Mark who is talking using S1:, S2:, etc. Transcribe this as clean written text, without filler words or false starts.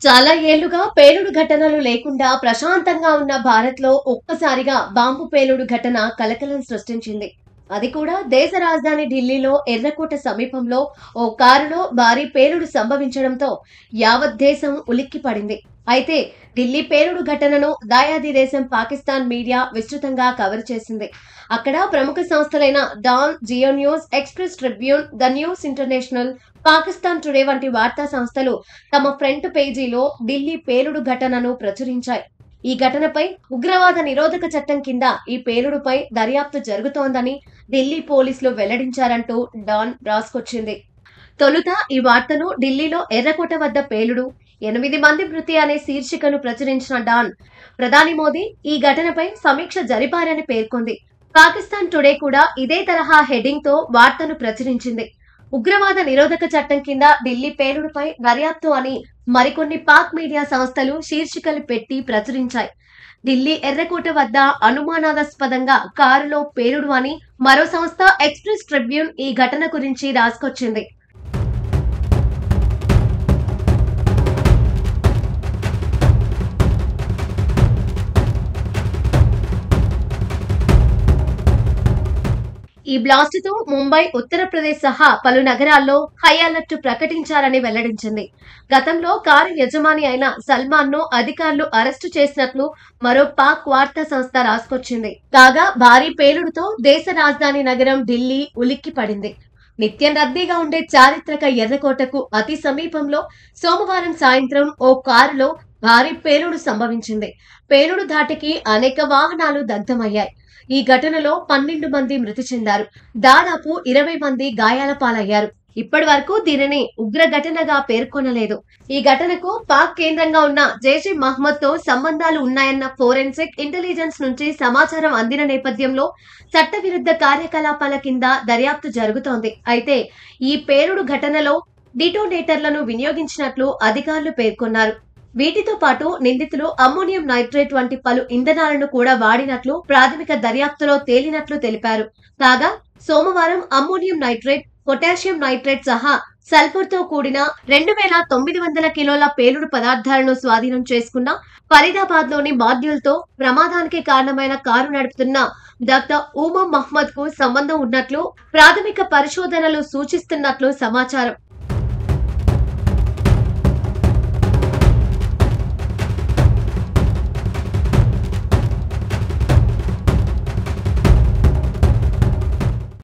S1: చాలా ఏళ్లుగా పేలుడు ఘటనలు లేకుండా ప్రశాంతంగా ఉన్న భారత్లో ఒక్కసారిగా బాంబు పేలుడు ఘటన కలకలం సృష్టించింది. అది కూడా దేశ రాజధాని ఢిల్లీలో ఎర్రకోట సమీపంలో ఓ కారులో భారీ పేలుడు సంభవించడంతో యావత్ దేశం ఉలిక్కిపడింది. అయితే ఢిల్లీ పేలుడు ఘటనను దాయాది దేశం పాకిస్తాన్ మీడియా విస్తృతంగా కవర్ చేసింది. అక్కడ ప్రముఖ సంస్థలైన డాన్, జియో న్యూస్, ఎక్స్‌ప్రెస్ ట్రిబ్యూన్, ద న్యూస్ ఇంటర్నేషనల్, పాకిస్తాన్ టుడే వంటి వార్తా సంస్థలు తమ ఫ్రంట్ పేజీలో ఢిల్లీ పేలుడు ఘటనను ప్రచురించాయి. ఈ ఘటనపై ఉగ్రవాద నిరోధక చట్టం కింద ఈ పేలుడుపై దర్యాప్తు జరుగుతోందని ఢిల్లీ పోలీసులు వెల్లడించారంటూ డాన్ రాసుకొచ్చింది. తొలుత ఈ వార్తను ఢిల్లీలో ఎర్రకోట వద్ద పేలుడు, 8 మంది మృతి అనే శీర్షికను ప్రచురించిన డాన్, ప్రధాని మోదీ ఈ ఘటనపై సమీక్ష జరిపారని పేర్కొంది. పాకిస్తాన్ టుడే కూడా ఇదే తరహా హెడ్డింగ్ తో వార్తను ప్రచురించింది. ఉగ్రవాద నిరోధక చట్టం కింద ఢిల్లీ పేలుడుపై దర్యాప్తు అని మరికొన్ని పాక్ మీడియా సంస్థలు శీర్షికలు పెట్టి ప్రచురించాయి. ఢిల్లీ ఎర్రకోట వద్ద అనుమానాస్పదంగా కారులో పేలుడు అని మరో సంస్థ ఎక్స్‌ప్రెస్ ట్రిబ్యూన్ ఈ ఘటన గురించి రాసుకొచ్చింది. ఈ బ్లాస్ట్ తో ముంబై, ఉత్తరప్రదేశ్ సహా పలు నగరాల్లో హై అలర్ట్ ప్రకటించారని వెల్లడించింది. గతంలో కారు యజమాని అయిన సల్మాన్ ను అధికారులు అరెస్టు చేసినట్లు మరో పాక్ వార్తా సంస్థ రాసుకొచ్చింది. కాగా భారీ పేలుడుతో దేశ రాజధాని నగరం ఢిల్లీ ఉలిక్కిపడింది. నిత్యం రద్దీగా ఉండే చారిత్రక ఎర్రకోటకు అతి సమీపంలో సోమవారం సాయంత్రం ఓ కారులో భారీ పేలుడు సంభవించింది. పేలుడు ధాటికి అనేక వాహనాలు దగ్ధమయ్యాయి. ఈ ఘటనలో 12 మంది మృతి చెందారు. దాదాపు 20 మంది గాయాల పాలయ్యారు. ఇప్పటి వరకు దీనిని ఉగ్ర ఘటనగా పేర్కొనలేదు. ఈ ఘటనకు పాక్ కేంద్రంగా ఉన్న జైషే మహ్మద్ తో సంబంధాలు ఉన్నాయన్న ఫోరెన్సిక్ ఇంటెలిజెన్స్ నుంచి సమాచారం అందిన నేపథ్యంలో చట్టవిరుద్ధ కార్యకలాపాల కింద దర్యాప్తు జరుగుతోంది. అయితే ఈ పేలుడు ఘటనలో డిటోనేటర్లను వినియోగించినట్లు అధికారులు పేర్కొన్నారు. వీటితో పాటు నిందితులు అమ్మోనియం నైట్రేట్ వంటి పలు ఇంధనాలను కూడా వాడినట్లు ప్రాథమిక దర్యాప్తులో తేలినట్లు తెలిపారు. కాగా సోమవారం అమ్మోనియం నైట్రేట్, పొటాషియం నైట్రేట్ సహా సల్ఫర్ తో కూడిన 2900 కిలోల పేలుడు పదార్థాలను స్వాధీనం చేసుకున్న ఫరీదాబాద్ లోని మాడ్యూల్ తో ప్రమాదానికి కారణమైన కారు నడుపుతున్న డాక్టర్ ఉమా మహ్మద్ కు సంబంధం ఉన్నట్లు ప్రాథమిక పరిశోధనలు సూచిస్తున్నట్లు సమాచారం.